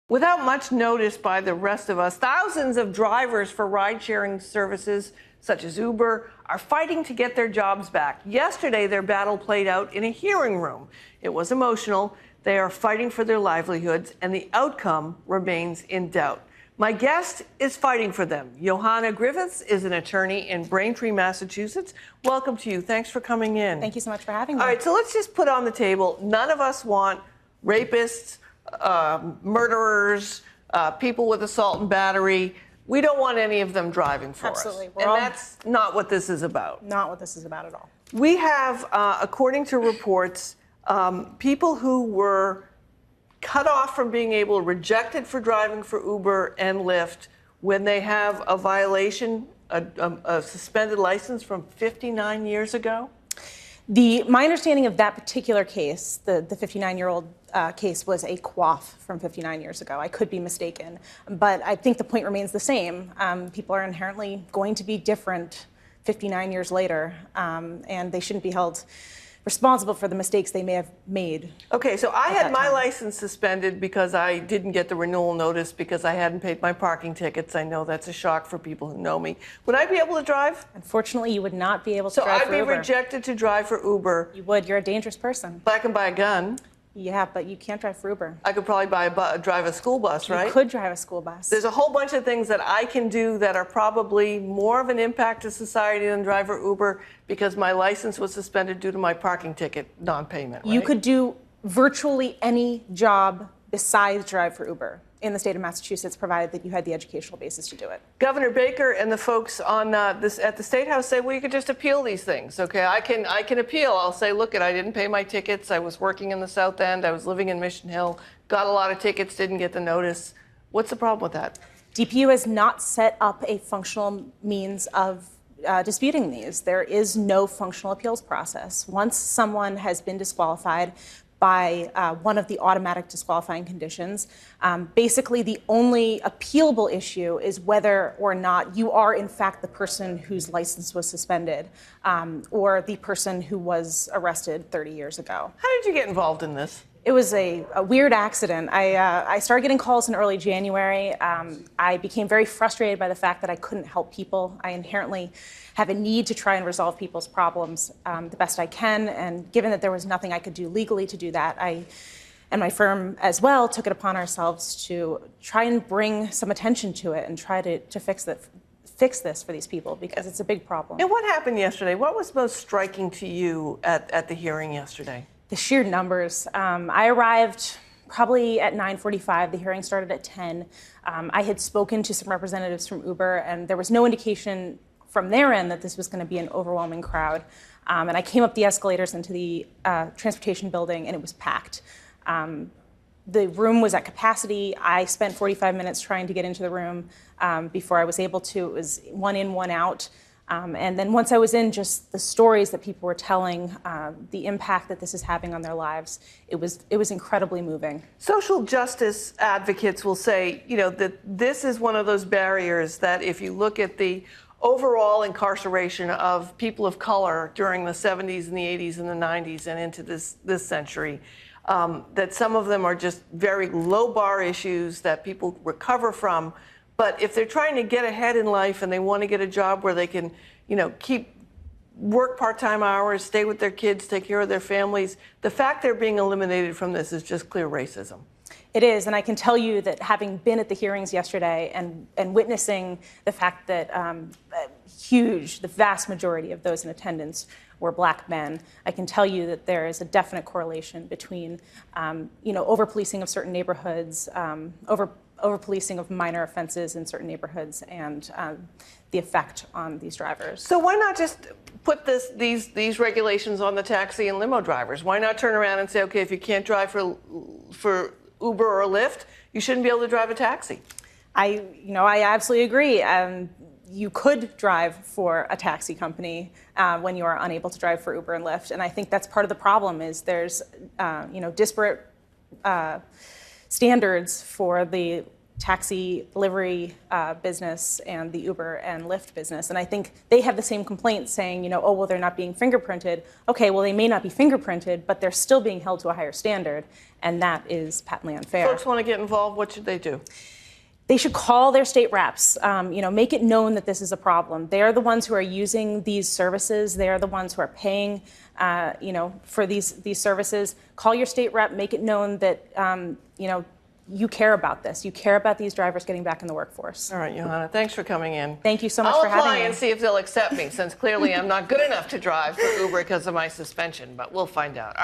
Without much notice by the rest of us, thousands of drivers for ride-sharing services such as Uber are fighting to get their jobs back. Yesterday, their battle played out in a hearing room. It was emotional. They are fighting for their livelihoods, and the outcome remains in doubt. My guest is fighting for them. Johanna Griffiths is an attorney in Braintree, Massachusetts. Welcome to you. Thanks for coming in. Thank you so much for having me. All right, so let's just put on the table, none of us want rapists, murderers, people with assault and battery. We don't want any of them driving for us. Absolutely. And that's not what this is about. Not what this is about at all. We have, according to reports, people who were cut off from being able, rejected for driving for Uber and Lyft when they have a violation, a suspended license from 59 years ago? My understanding of that particular case, the 59-year-old case, was a quaff from 59 years ago. I could be mistaken, but I think the point remains the same. People are inherently going to be different 59 years later, and they shouldn't be held responsible for the mistakes they may have made. Okay, so I had my license suspended because I didn't get the renewal notice because I hadn't paid my parking tickets. I know that's a shock for people who know me. Would I be able to drive? Unfortunately, you would not be able to drive for Uber. So I'd be rejected to drive for Uber. You would. You're a dangerous person. But I can buy a gun. Yeah, but you can't drive for Uber. I could probably drive a school bus, right? You could drive a school bus. There's a whole bunch of things that I can do that are probably more of an impact to society than drive for Uber because my license was suspended due to my parking ticket non-payment, right? You could do virtually any job besides drive for Uber in the state of Massachusetts, provided that you had the educational basis to do it. Governor Baker and the folks on at the State House say, well, you could just appeal these things, okay? I can appeal. I'll say, look, I didn't pay my tickets. I was working in the South End. I was living in Mission Hill. Got a lot of tickets, didn't get the notice. What's the problem with that? DPU has not set up a functional means of disputing these. There is no functional appeals process. Once someone has been disqualified by one of the automatic disqualifying conditions. Basically, the only appealable issue is whether or not you are, in fact, the person whose license was suspended or the person who was arrested 30 years ago. How did you get involved in this? It was a weird accident. I started getting calls in early January. I became very frustrated by the fact that I couldn't help people. I inherently have a need to try and resolve people's problems the best I can, and given that there was nothing I could do legally to do that, I and my firm as well took it upon ourselves to try and bring some attention to it and try to fix this for these people, because it's a big problem. And what happened yesterday? What was most striking to you at the hearing yesterday? The sheer numbers. I arrived probably at 9:45. The hearing started at 10. I had spoken to some representatives from Uber, and there was no indication from their end that this was going to be an overwhelming crowd. And I came up the escalators into the transportation building, and it was packed. The room was at capacity. I spent 45 minutes trying to get into the room before I was able to. It was one in, one out. And then once I was in, just the stories that people were telling, the impact that this is having on their lives, it was incredibly moving. Social justice advocates will say, you know, that this is one of those barriers that if you look at the overall incarceration of people of color during the 70s and the 80s and the 90s and into this century, that some of them are just very low bar issues that people recover from. But if they're trying to get ahead in life and they want to get a job where they can, you know, work part-time hours, stay with their kids, take care of their families, the fact they're being eliminated from this is just clear racism. It is, and I can tell you that having been at the hearings yesterday and witnessing the fact that the vast majority of those in attendance were black men, I can tell you that there is a definite correlation between, over-policing of certain neighborhoods, over-policing of minor offenses in certain neighborhoods, and the effect on these drivers. So why not just put these regulations on the taxi and limo drivers? Why not turn around and say, okay, if you can't drive for Uber or Lyft, you shouldn't be able to drive a taxi? I absolutely agree. You could drive for a taxi company when you are unable to drive for Uber and Lyft, and I think that's part of the problem. Is there's disparate standards for the taxi delivery business and the Uber and Lyft business. And I think they have the same complaints saying, you know, oh, well, they're not being fingerprinted. Okay, well, they may not be fingerprinted, but they're still being held to a higher standard, and that is patently unfair. Folks want to get involved, what should they do? They should call their state reps, you know, make it known that this is a problem. They are the ones who are using these services. They are the ones who are paying, you know, for these services. Call your state rep, make it known that, you know, you care about this. You care about these drivers getting back in the workforce. All right, Johanna, thanks for coming in. Thank you so much for having me. I'll apply and see if they'll accept me, since clearly I'm not good enough to drive for Uber because of my suspension, but we'll find out.